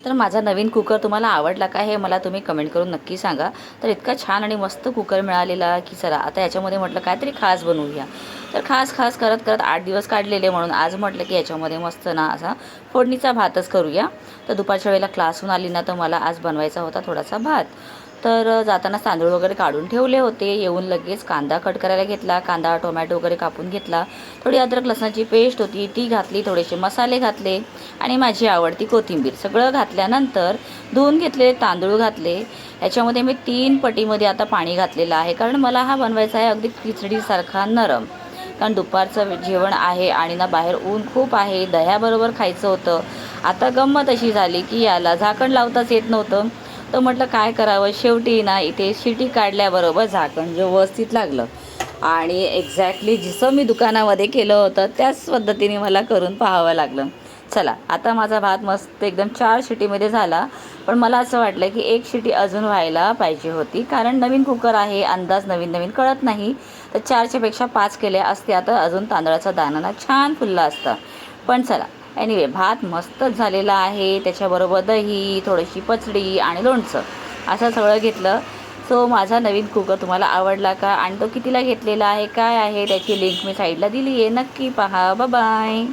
तर माझा नवीन कुकर तुम्हाला आवडला का हे मला तुम्ही कमेंट करून नक्की सांगा. तर इतका छान आणि मस्त कुकर मिळालेला की चला आता याच्यामध्ये म्हटलं काहीतरी खास बनवूया. तर खास करत करत 8 दिवस काढलेले म्हणून आज म्हटलं की याच्यामध्ये मस्त ना असा फोडणीचा भातच करूया. तर दुपारच्या वेळेला क्लासहून आली ना तर मला आज बनवायचा होता थोडासा भात. तर जाताना तांदूळ वगैरे काढून ठेवले होते. येऊन लगेच कांदा कट करायला घेतला. कांदा टोमॅटो वगैरे कापून घेतला. थोडी अद्रक लसणाची पेस्ट होती ती घातली. थोडेसे मसाले घातले आणि माझी आवडती कोथिंबीर सगळं घातल्यानंतर धुवून घेतलेले तांदूळ घातले. याच्यामध्ये मी 3 पटीमध्ये आता पाणी घातलेलं आहे कारण मला हा बनवायचा आहे अगदी खिचडीसारखा नरम. कारण दुपारचं जेवण आहे आणि ना बाहेर ऊन खूप आहे. दह्याबरोबर खायचं होतं. आता गंमत अशी झाली की याला झाकण लावताच येत नव्हतं. तर म्हटलं काय करावं. शेवटी ना इथे शिटी काढल्याबरोबर झाकण व्यवस्थित लागलं आणि एक्झॅक्टली जसं मी दुकानामध्ये केलं होतं त्याच पद्धतीने मला करून पाहावं लागलं. चला आता माझा भात मस्त एकदम 4 शिटीमध्ये झाला. पण मला असं वाटलं की 1 शिटी अजून व्हायला पाहिजे होती कारण नवीन कुकर आहे. अंदाज नवीन कळत नाही. तर 4च्या पेक्षा 5 केल्या असत्या तर अजून तांदळाचा दाणा छान फुलला असता. पण चला एनिवे भात मस्तच झालेला आहे. त्याच्याबरोबर दही, थोडीशी पचडी आणि लोणचं असं सगळं घेतलं. सो माझा नवीन कुकर तुम्हाला आवडला का आणि तो कितीला घेतलेला आहे काय आहे त्याची लिंक मी साईडला दिली आहे. नक्की पहा. बाय.